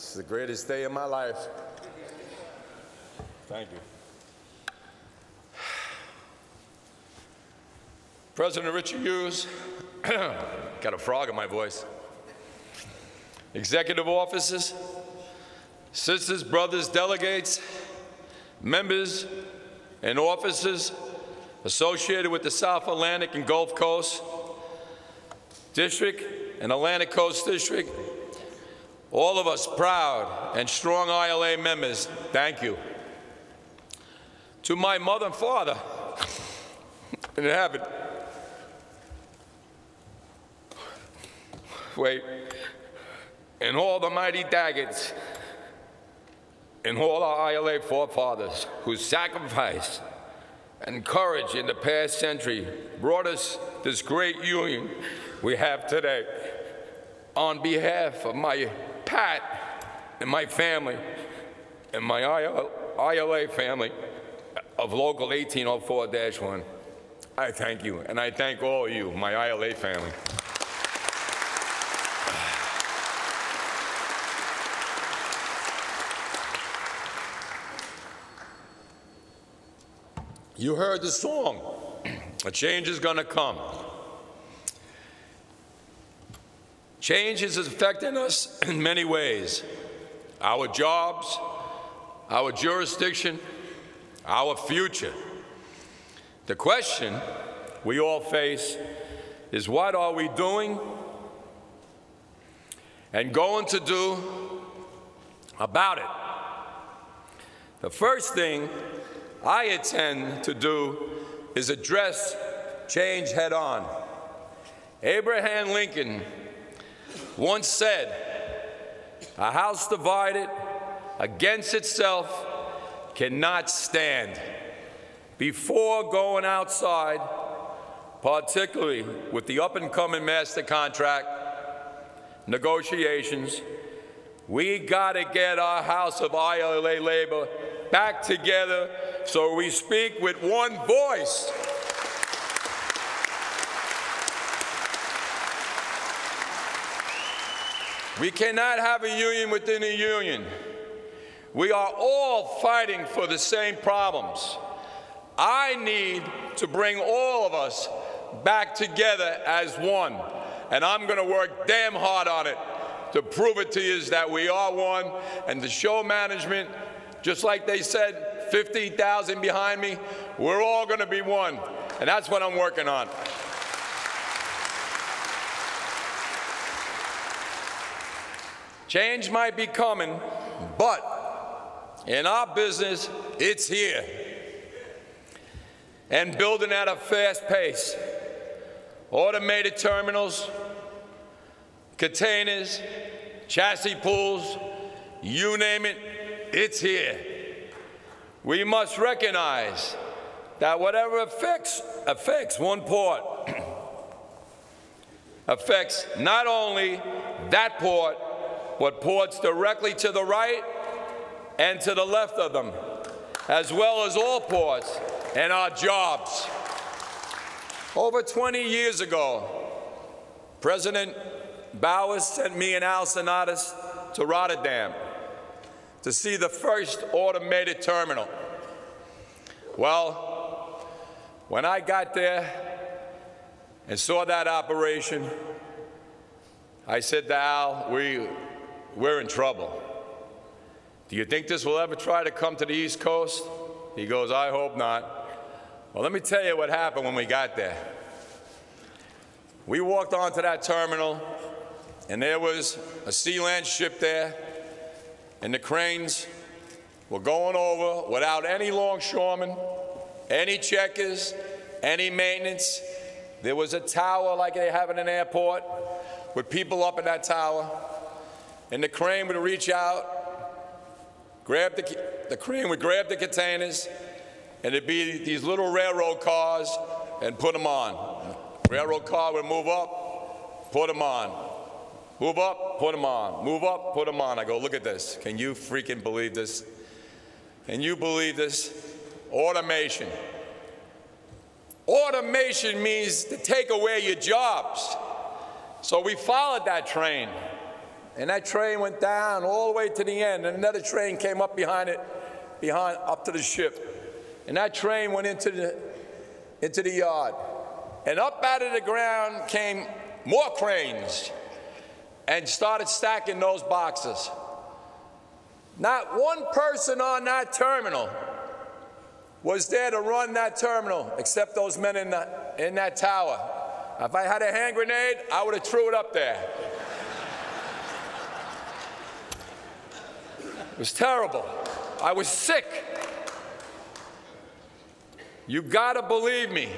It's the greatest day of my life. Thank you. President Richard Hughes, got a frog in my voice. Executive officers, sisters, brothers, delegates, members and officers associated with the South Atlantic and Gulf Coast District and Atlantic Coast District, all of us proud and strong ILA members, thank you. To my mother and father in heaven, and all the mighty Daggets, and all our ILA forefathers whose sacrifice and courage in the past century brought us this great union we have today. On behalf of my Pat and my family and my ILA family of Local 1804-1, I thank you, and I thank all of you, my ILA family. You heard the song, a change is gonna come. Change is affecting us in many ways. Our jobs, our jurisdiction, our future. The question we all face is, what are we doing and going to do about it? The first thing I intend to do is address change head on. Abraham Lincoln once said, "A house divided against itself cannot stand." Before going outside, particularly with the up-and-coming master contract negotiations, we got to get our house of ILA labor back together so we speak with one voice. We cannot have a union within a union. We are all fighting for the same problems. I need to bring all of us back together as one, and I'm going to work damn hard on it to prove it to you that we are one, and to show management, just like they said, 15,000 behind me, we're all going to be one, and that's what I'm working on. Change might be coming, but in our business, it's here. And building at a fast pace. Automated terminals, containers, chassis pools, you name it, it's here. We must recognize that whatever affects one port affects not only that port, but ports directly to the right and to the left of them, as well as all ports and our jobs. Over 20 years ago, President Bowers sent me and Al Sonatas to Rotterdam to see the first automated terminal. Well, when I got there and saw that operation, I said to Al, we're in trouble. Do you think this will ever try to come to the East Coast? He goes, I hope not. Well, let me tell you what happened when we got there. We walked onto that terminal, and there was a Sealand ship there, and the cranes were going over without any longshoremen, any checkers, any maintenance. There was a tower like they have in an airport with people up in that tower, and the crane would reach out, the crane would grab the containers, and it'd be these little railroad cars and put them on. Railroad car would move up, put them on. Move up, put them on. Move up, put them on. I go, look at this. Can you freaking believe this? Can you believe this? Automation. Automation means to take away your jobs. So we followed that train, And that train went down all the way to the end, and another train came up behind it, up to the ship. And that train went into the yard. And up out of the ground came more cranes and started stacking those boxes. Not one person on that terminal was there to run that terminal except those men in that tower. If I had a hand grenade, I would have threw it up there. It was terrible. I was sick. You gotta believe me.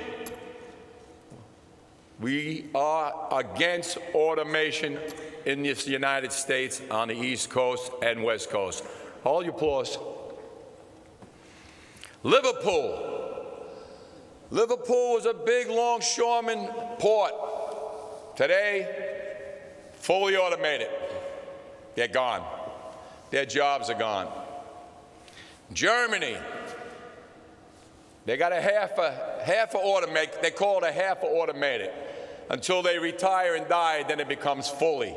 We are against automation in this United States on the East Coast and West Coast. Hold your applause. Liverpool. Liverpool was a big longshoreman port. Today, fully automated. They're gone. Their jobs are gone. Germany. They got a half a automated. They call it a half automated. Until they retire and die, then it becomes fully.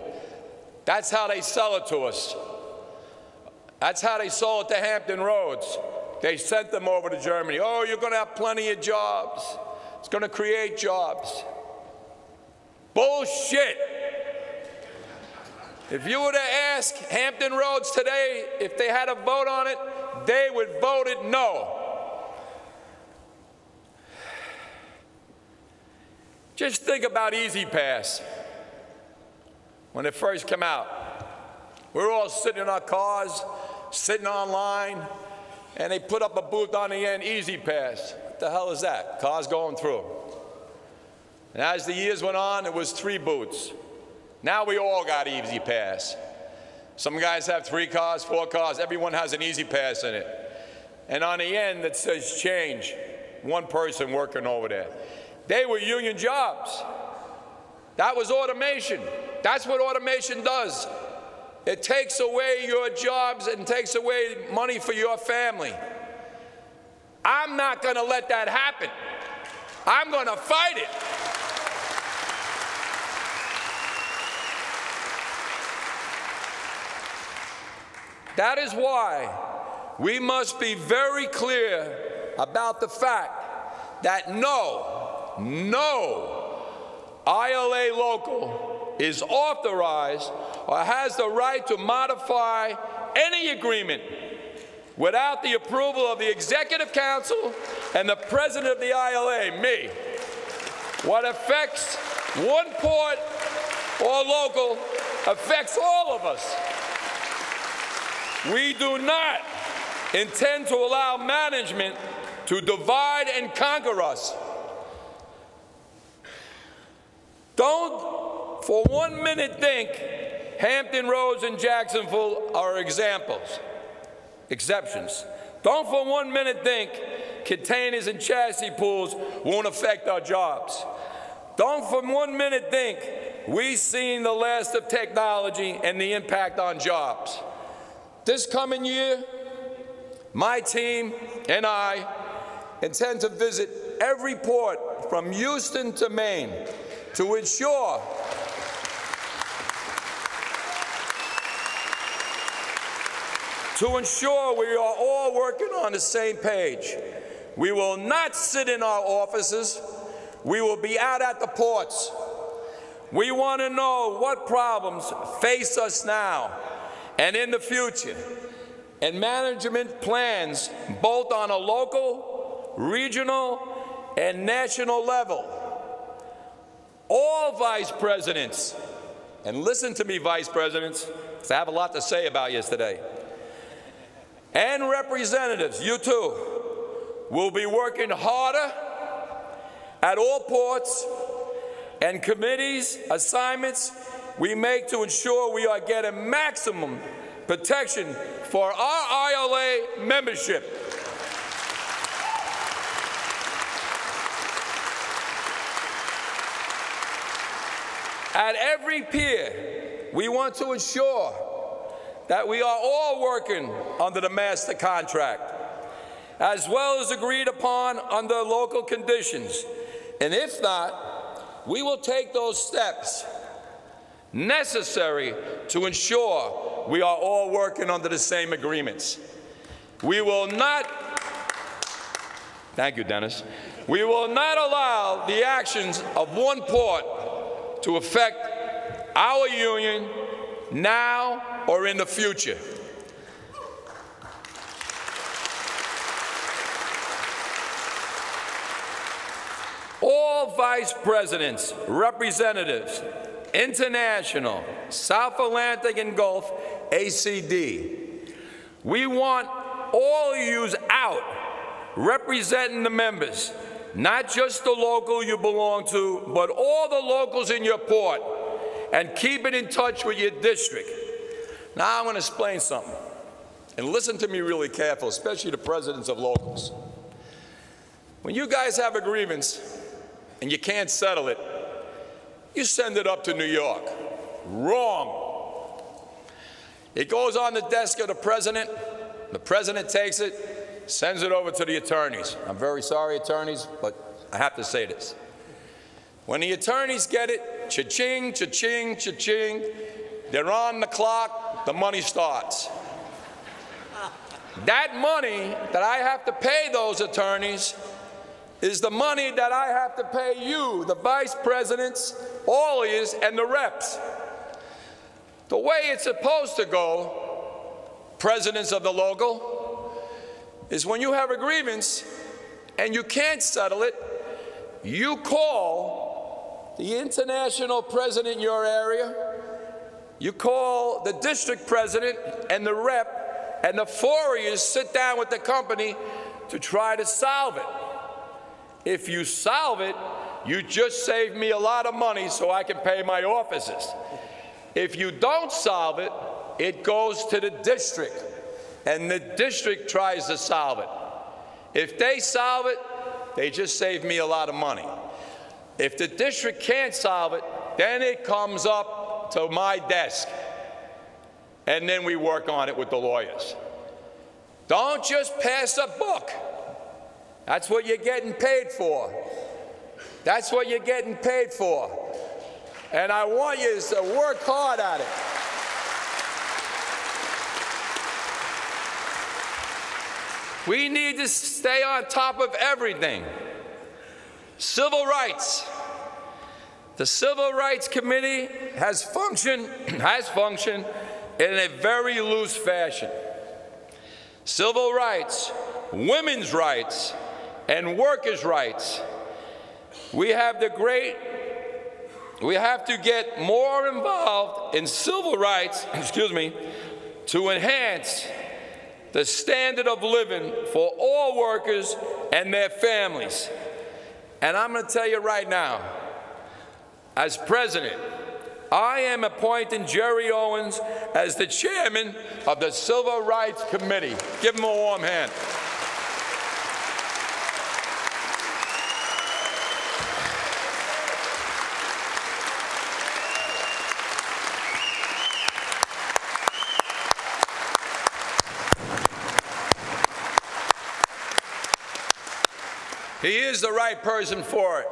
That's how they sell it to us. That's how they sold it to Hampton Roads. They sent them over to Germany. Oh, you're going to have plenty of jobs. It's going to create jobs. Bullshit. If you were to ask Hampton Roads today if they had a vote on it, they would vote it no. Just think about Easy Pass. When it first came out, we were all sitting in our cars, sitting online, and they put up a booth on the end, Easy Pass. What the hell is that? Cars going through. And as the years went on, it was 3 booths. Now we all got Easy Pass. Some guys have 3 cars, 4 cars. Everyone has an Easy Pass in it. And on the end, it says change. 1 person working over there. They were union jobs. That was automation. That's what automation does. It takes away your jobs and takes away money for your family. I'm not going to let that happen. I'm going to fight it. That is why we must be very clear about the fact that no ILA local is authorized or has the right to modify any agreement without the approval of the Executive Council and the President of the ILA, me. What affects one port or local affects all of us. We do not intend to allow management to divide and conquer us. Don't for 1 minute think Hampton Roads and Jacksonville are exceptions. Don't for 1 minute think containers and chassis pools won't affect our jobs. Don't for 1 minute think we've seen the last of technology and the impact on jobs. This coming year, my team and I intend to visit every port from Houston to Maine to ensure we are all working on the same page. We will not sit in our offices. We will be out at the ports. We want to know what problems face us now and in the future, and management plans both on a local, regional, and national level. All vice presidents, and listen to me, vice presidents, because I have a lot to say about you today, and representatives, you too, will be working harder at all ports and committees, assignments we make to ensure we are getting maximum protection for our ILA membership. At every pier, we want to ensure that we are all working under the master contract, as well as agreed upon under local conditions. And if not, we will take those steps necessary to ensure we are all working under the same agreements. We will not, thank you, Dennis, we will not allow the actions of one port to affect our union now or in the future. All vice presidents, representatives, international, South Atlantic and Gulf, ACD. We want all of yous out representing the members, not just the local you belong to, but all the locals in your port, and keep it in touch with your district. Now I'm going to explain something, and listen to me really careful, especially the presidents of locals. When you guys have a grievance and you can't settle it, you send it up to New York. Wrong. It goes on the desk of the president takes it, sends it over to the attorneys. I'm very sorry, attorneys, but I have to say this. When the attorneys get it, cha-ching, cha-ching, cha-ching, they're on the clock, the money starts. That money that I have to pay those attorneys is the money that I have to pay you, the vice presidents, all of yous, and the reps. The way it's supposed to go, presidents of the local, is when you have a grievance and you can't settle it, you call the international president in your area, you call the district president and the rep, and the four of you sit down with the company to try to solve it. If you solve it, you just save me a lot of money so I can pay my officers. If you don't solve it, it goes to the district, and the district tries to solve it. If they solve it, they just save me a lot of money. If the district can't solve it, then it comes up to my desk, and then we work on it with the lawyers. Don't just pass a book. That's what you're getting paid for. That's what you're getting paid for. And I want you to work hard at it. We need to stay on top of everything. Civil rights. The Civil Rights Committee has functioned in a very loose fashion. Civil rights, women's rights, and workers' rights. We have to get more involved in civil rights, to enhance the standard of living for all workers and their families. And I'm going to tell you right now, as president, I am appointing Jerry Owens as the chairman of the Civil Rights Committee. Give him a warm hand. He is the right person for it.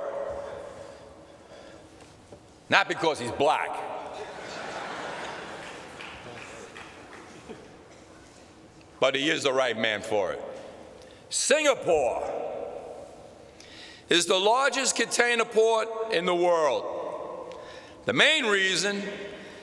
Not because he's black. But he is the right man for it. Singapore is the largest container port in the world. The main reason